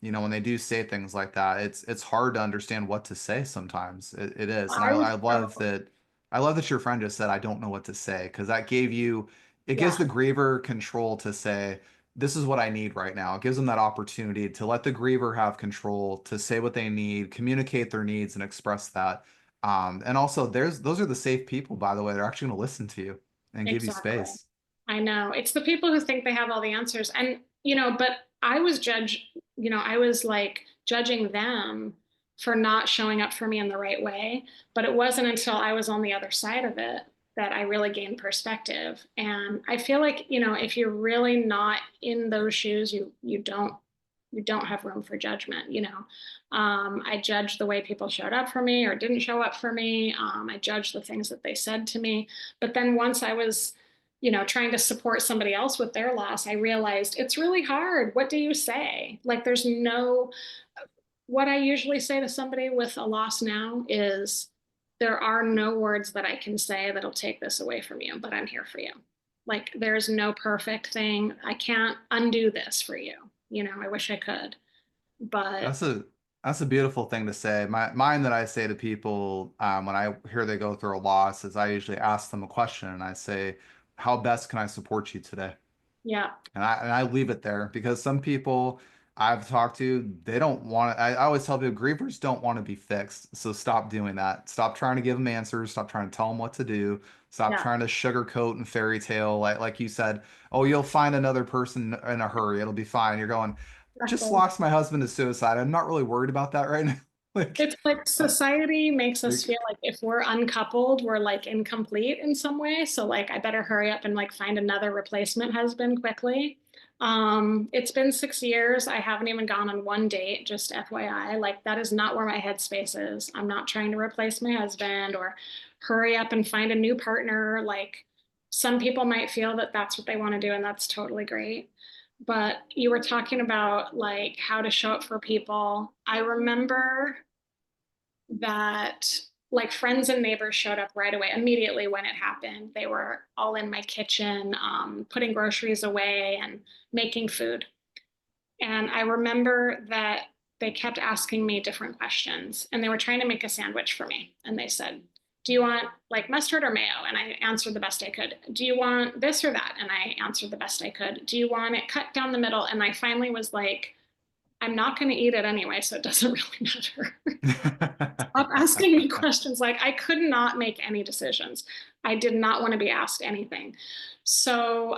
when they do say things like that, it's hard to understand what to say sometimes. It is. And I I love struggle. that your friend just said, I don't know what to say, because that gave you it gives Yeah, the griever control to say, this is what I need right now. It gives them that opportunity to let the griever have control, to say what they need, communicate their needs, and express that. And also, those are the safe people, by the way. They're actually going to listen to you and give you exactly. space. I know. It's the people who think they have all the answers. And, but I was like judging them for not showing up for me in the right way. But it wasn't until I was on the other side of it that I really gained perspective. And I feel like, if you're really not in those shoes, you don't have room for judgment. I judged the way people showed up for me or didn't show up for me. I judged the things that they said to me. But then once I was trying to support somebody else with their loss, I realized it's really hard. What do you say? Like, what I usually say to somebody with a loss now is, there are no words that I can say that'll take this away from you, but I'm here for you. Like, there's no perfect thing. I can't undo this for you. I wish I could, but That's a that's a beautiful thing to say. Mine that I say to people when I hear they go through a loss is I usually ask them a question and I say, how best can I support you today? yeah, And I leave it there because some people I've talked to, they don't want to. I always tell people grievers don't want to be fixed. So stop doing that. Stop trying to give them answers. Stop trying to tell them what to do. Stop yeah, trying to sugarcoat and fairy tale. Like you said, oh, you'll find another person in a hurry. It'll be fine. You're going, just exactly. lost my husband to suicide. I'm not really worried about that right now. Like, It's like uh, society makes us like, feel like if we're uncoupled, we're like incomplete in some way. So like I better hurry up and like find another replacement husband quickly. It's been 6 years. I haven't even gone on one date, just FYI. Like that is not where my headspace is. I'm not trying to replace my husband or hurry up and find a new partner. Like some people might feel that that's what they want to do, and that's totally great. But you were talking about like how to show up for people. I remember that like friends and neighbors showed up right away, immediately when it happened. They were all in my kitchen, putting groceries away and making food. And I remember that they kept asking me different questions and they were trying to make a sandwich for me. And they said, do you want like mustard or mayo? And I answered the best I could. Do you want this or that? And I answered the best I could. Do you want it cut down the middle? And I finally was like, I'm not going to eat it anyway, so it doesn't really matter. Stop asking me questions. Like I could not make any decisions. I did not want to be asked anything. So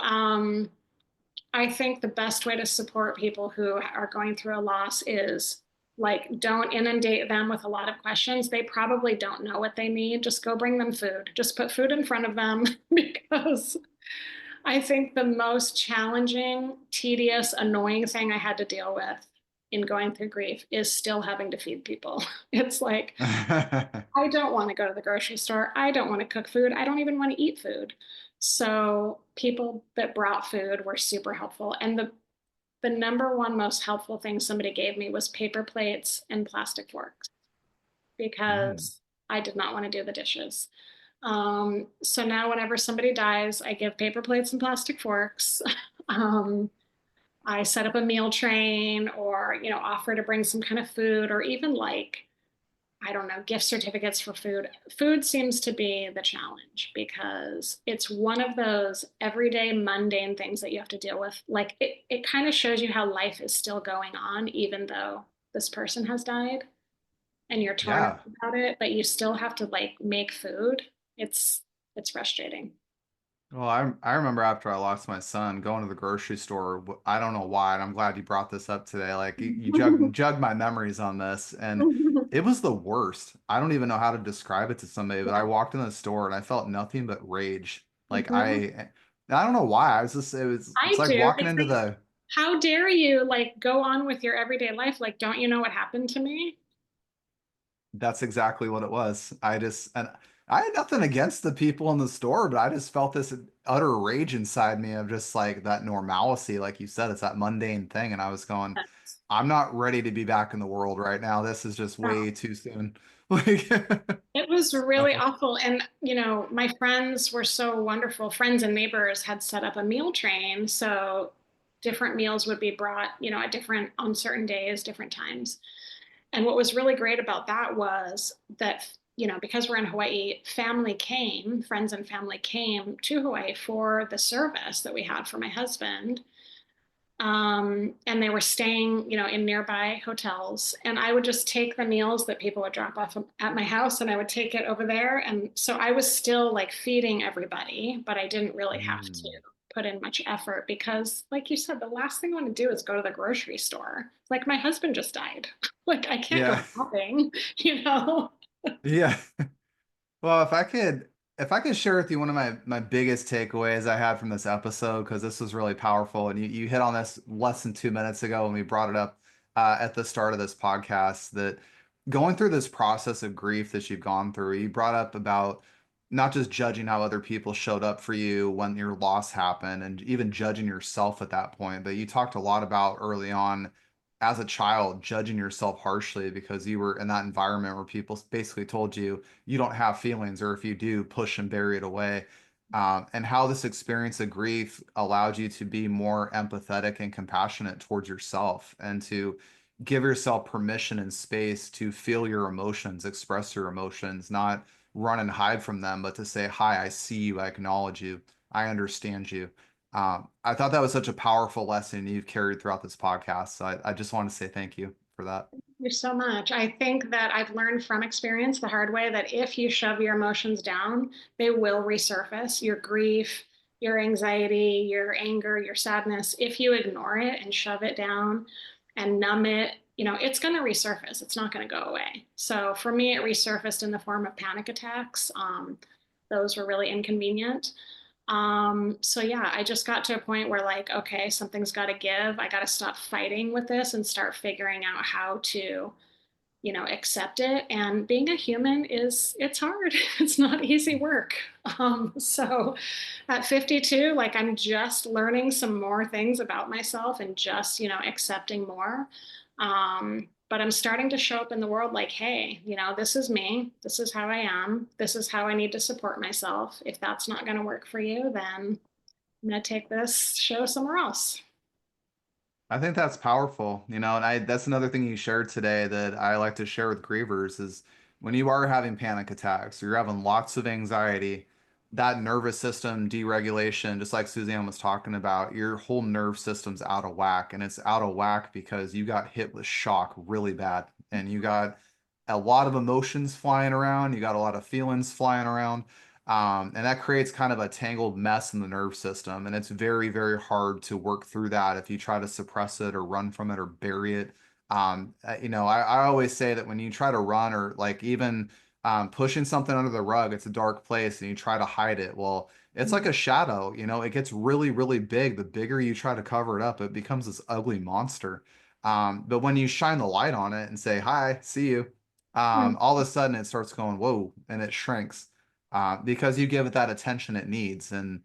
I think the best way to support people who are going through a loss is like don't inundate them with a lot of questions. They probably don't know what they need. Just go bring them food. Just put food in front of them because I think the most challenging, tedious, annoying thing I had to deal with in going through grief is still having to feed people. It's like, I don't want to go to the grocery store. I don't want to cook food. I don't even want to eat food. So people that brought food were super helpful. And the number one most helpful thing somebody gave me was paper plates and plastic forks Mm. because I did not want to do the dishes. So now whenever somebody dies, I give paper plates and plastic forks. um, I set up a meal train or, offer to bring some kind of food or even like, I don't know, gift certificates for food. Food seems to be the challenge because it's one of those everyday mundane things that you have to deal with. Like it kind of shows you how life is still going on, even though this person has died and you're torn up Yeah. about it, but you still have to like make food. It's frustrating. Well, I remember after I lost my son going to the grocery store. I don't know why, and I'm glad you brought this up today. Like you jug my memories on this, and it was the worst. I don't even know how to describe it to somebody, but I Yeah. walked in the store and I felt nothing but rage. Like Mhm. I don't know why. It's I like do. walking into the. How dare you like go on with your everyday life? Like, don't you know what happened to me? That's exactly what it was. And I had nothing against the people in the store, but I just felt this utter rage inside me of just like that normalcy, like you said, it's that mundane thing. And I was going, I'm not ready to be back in the world right now. This is just No. way too soon. Like, It was really awful. And, my friends were so wonderful. Friends and neighbors had set up a meal train. So different meals would be brought, at on certain days, different times. And what was really great about that was that, because we're in Hawaii, friends and family came to Hawaii for the service that we had for my husband. And they were staying, in nearby hotels. And I would just take the meals that people would drop off at my house and I would take it over there. And so I was still like feeding everybody, but I didn't really have to mm, put in much effort because, like you said, the last thing I want to do is go to the grocery store. Like my husband just died. Like I can't go yeah, shopping, you know? yeah. Well, if I could share with you one of my biggest takeaways I had from this episode, because this was really powerful, and you hit on this less than 2 minutes ago when we brought it up at the start of this podcast, that going through this process of grief that you've gone through, you brought up about not just judging how other people showed up for you when your loss happened, and even judging yourself at that point, but you talked a lot about early on as a child judging yourself harshly because you were in that environment where people basically told you don't have feelings, or if you do, push and bury it away. And how this experience of grief allowed you to be more empathetic and compassionate towards yourself and to give yourself permission and space to feel your emotions, express your emotions, not run and hide from them, but to say, Hi, I see you, I acknowledge you, I understand you. I thought that was such a powerful lesson you've carried throughout this podcast. So I just want to say thank you for that. You so much. I think that I've learned from experience the hard way that if you shove your emotions down, they will resurface. Your grief, your anxiety, your anger, your sadness. If you ignore it and shove it down and numb it, it's going to resurface. It's not going to go away. So for me, it resurfaced in the form of panic attacks. Those were really inconvenient. So yeah, I just got to a point where like, okay, something's got to give. I got to stop fighting with this and start figuring out how to, accept it. And being a human it's hard. It's not easy work. So at 52, like I'm just learning some more things about myself and just, accepting more. But I'm starting to show up in the world like, hey, this is me. This is how I am. This is how I need to support myself. If that's not going to work for you, then I'm going to take this show somewhere else. I think that's powerful, and that's another thing you shared today that I like to share with grievers is when you are having panic attacks or you're having lots of anxiety, that nervous system deregulation, just like Suzanne was talking about, your whole nerve system's out of whack. And it's out of whack because you got hit with shock really bad. And you got a lot of emotions flying around, you got a lot of feelings flying around. And that creates kind of a tangled mess in the nerve system. And it's very, very hard to work through that if you try to suppress it or run from it or bury it. I always say that when you try to run or like even pushing something under the rug, it's a dark place and you try to hide it. Well, it's like a shadow, it gets really, really big. The bigger you try to cover it up, it becomes this ugly monster. But when you shine the light on it and say, hi, see you, Mhm. all of a sudden it starts going, whoa, and it shrinks because you give it that attention it needs. And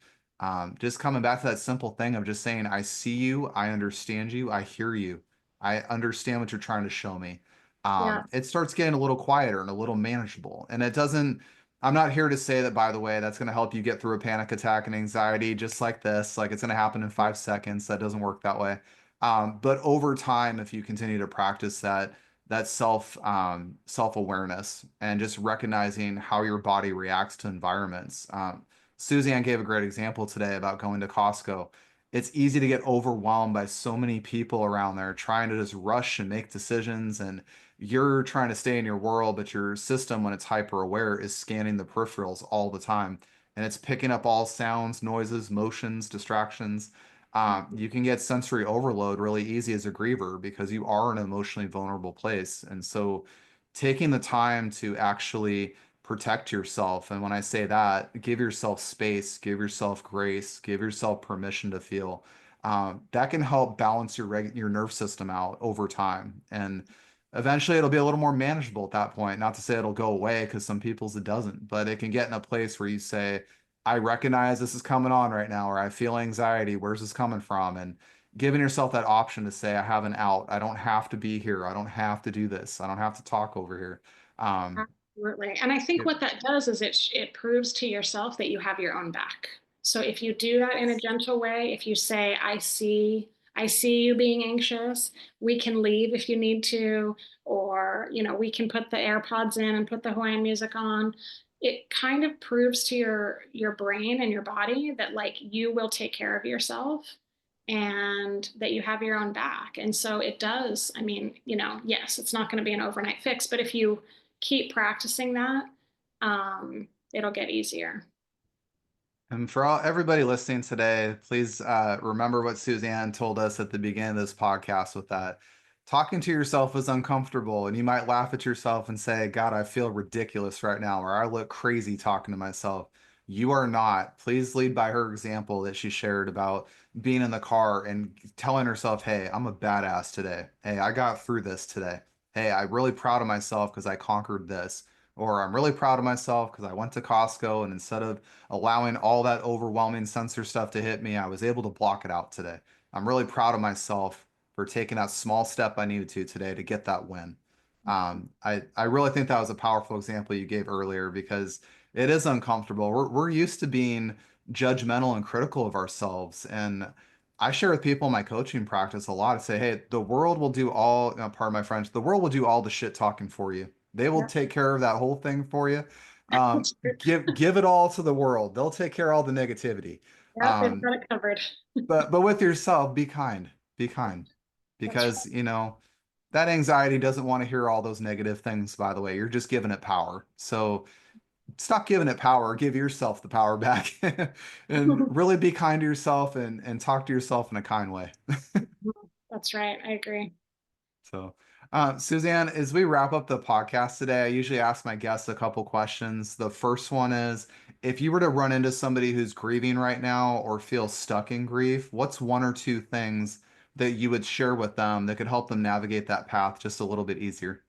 just coming back to that simple thing of just saying, I see you, I understand you, I hear you, I understand what you're trying to show me. Yeah. It starts getting a little quieter and a little manageable. And it doesn't, I'm not here to say that, by the way, that's going to help you get through a panic attack and anxiety just like this. Like it's going to happen in 5 seconds. That doesn't work that way. But over time, if you continue to practice that self-awareness and just recognizing how your body reacts to environments. Suzanne gave a great example today about going to Costco. It's easy to get overwhelmed by so many people around there trying to just rush and make decisions, and you're trying to stay in your world, but your system, when it's hyper aware, is scanning the peripherals all the time, and it's picking up all sounds, noises, motions, distractions. You can get sensory overload really easy as a griever because you are in an emotionally vulnerable place. And so taking the time to actually protect yourself, and when I say that, give yourself space, give yourself grace, give yourself permission to feel. That can help balance your nerve system out over time. And eventually it'll be a little more manageable at that point. Not to say it'll go away because some people's it doesn't, but it can get in a place where you say, I recognize this is coming on right now, or I feel anxiety. Where's this coming from? And giving yourself that option to say, I have an out. I don't have to be here. I don't have to do this. I don't have to talk over here. Um, Absolutely. And I think it- what that does is it proves to yourself that you have your own back. So if you do that in a gentle way, if you say, I see you being anxious, we can leave if you need to, or, we can put the AirPods in and put the Hawaiian music on. It kind of proves to your brain and your body that like you will take care of yourself and that you have your own back. And so it does, I mean, yes, it's not going to be an overnight fix, but if you keep practicing that, it'll get easier. And for everybody listening today, please remember what Suzanne told us at the beginning of this podcast with that. Talking to yourself is uncomfortable, and you might laugh at yourself and say, God, I feel ridiculous right now, or I look crazy talking to myself. You are not. Please lead by her example that she shared about being in the car and telling herself, hey, I'm a badass today. Hey, I got through this today. Hey, I'm really proud of myself because I conquered this. Or I'm really proud of myself because I went to Costco and instead of allowing all that overwhelming sensor stuff to hit me, I was able to block it out today. I'm really proud of myself for taking that small step I needed to today to get that win. I really think that was a powerful example you gave earlier because it is uncomfortable. We're used to being judgmental and critical of ourselves. And I share with people in my coaching practice a lot. I say, hey, the world will do all, pardon my French, the world will do all the shit talking for you. They will Yeah, take care of that whole thing for you. that's true. Give it all to the world. They'll take care of all the negativity. Yeah, they've Um, got it covered. but with yourself, be kind. Be kind. That's Because, that anxiety doesn't want to hear all those negative things, by the way. You're just giving it power. So stop giving it power. Give yourself the power back and right. really be kind to yourself and talk to yourself in a kind way. That's right. I agree. So, Suzanne, as we wrap up the podcast today, I usually ask my guests a couple questions. The first one is, if you were to run into somebody who's grieving right now or feels stuck in grief, what's one or two things that you would share with them that could help them navigate that path just a little bit easier?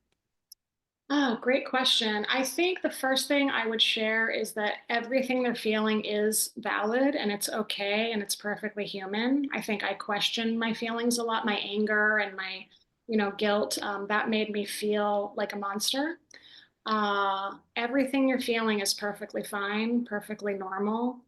Oh, great question. I think the first thing I would share is that everything they're feeling is valid and it's okay and it's perfectly human. I think I questioned my feelings a lot, my anger and my, guilt. That made me feel like a monster. Everything you're feeling is perfectly fine, perfectly normal.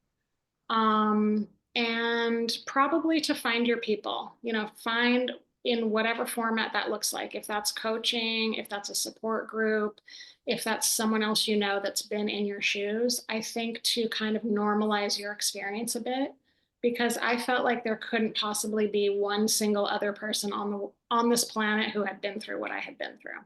And probably to find your people, find in whatever format that looks like. If that's coaching, if that's a support group, if that's someone else you know that's been in your shoes, I think to kind of normalize your experience a bit, because I felt like there couldn't possibly be one single other person on this planet who had been through what I had been through.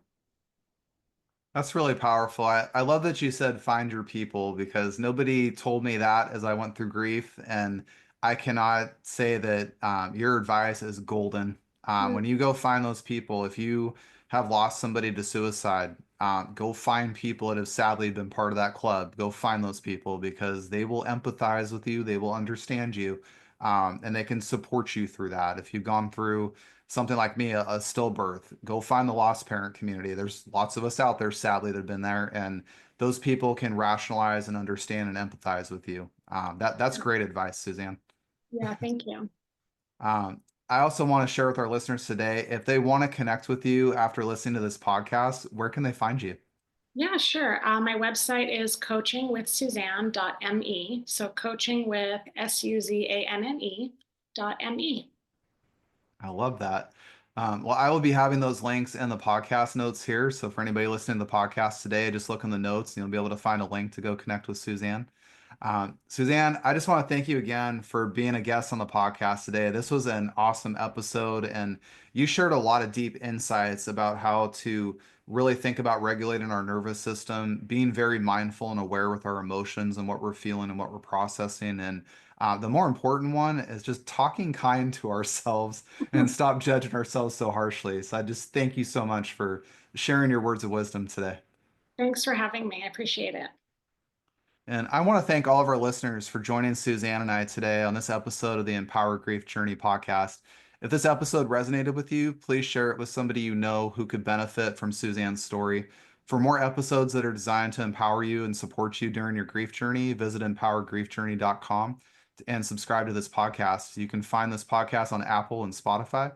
That's really powerful. I love that you said find your people because nobody told me that as I went through grief. And I cannot say that your advice is golden. When you go find those people, if you have lost somebody to suicide, go find people that have sadly been part of that club. Go find those people because they will empathize with you, they will understand you, and they can support you through that. If you've gone through something like me, a stillbirth, go find the lost parent community. There's lots of us out there, sadly, that have been there, and those people can rationalize and understand and empathize with you. That's great advice, Suzanne. Yeah, thank you. I also want to share with our listeners today, if they want to connect with you after listening to this podcast, where can they find you? Yeah, sure. My website is coachingwithsuzanne.me. So coaching with SUZANNE.me. I love that. Well, I will be having those links in the podcast notes here. So for anybody listening to the podcast today, just look in the notes and you'll be able to find a link to go connect with Suzanne. Suzanne, I just want to thank you again for being a guest on the podcast today. This was an awesome episode, and you shared a lot of deep insights about how to really think about regulating our nervous system, being very mindful and aware with our emotions and what we're feeling and what we're processing. And the more important one is just talking kind to ourselves and stop judging ourselves so harshly. So I just thank you so much for sharing your words of wisdom today. Thanks for having me. I appreciate it. And I want to thank all of our listeners for joining Suzanne and I today on this episode of the Empower Grief Journey podcast. If this episode resonated with you, please share it with somebody you know who could benefit from Suzanne's story. For more episodes that are designed to empower you and support you during your grief journey, visit empowergriefjourney.com and subscribe to this podcast. You can find this podcast on Apple and Spotify.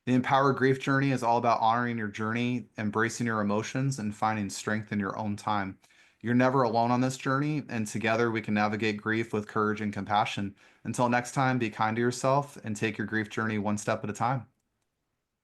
The Empower Grief Journey is all about honoring your journey, embracing your emotions, and finding strength in your own time. You're never alone on this journey, and together we can navigate grief with courage and compassion. Until next time, be kind to yourself and take your grief journey one step at a time.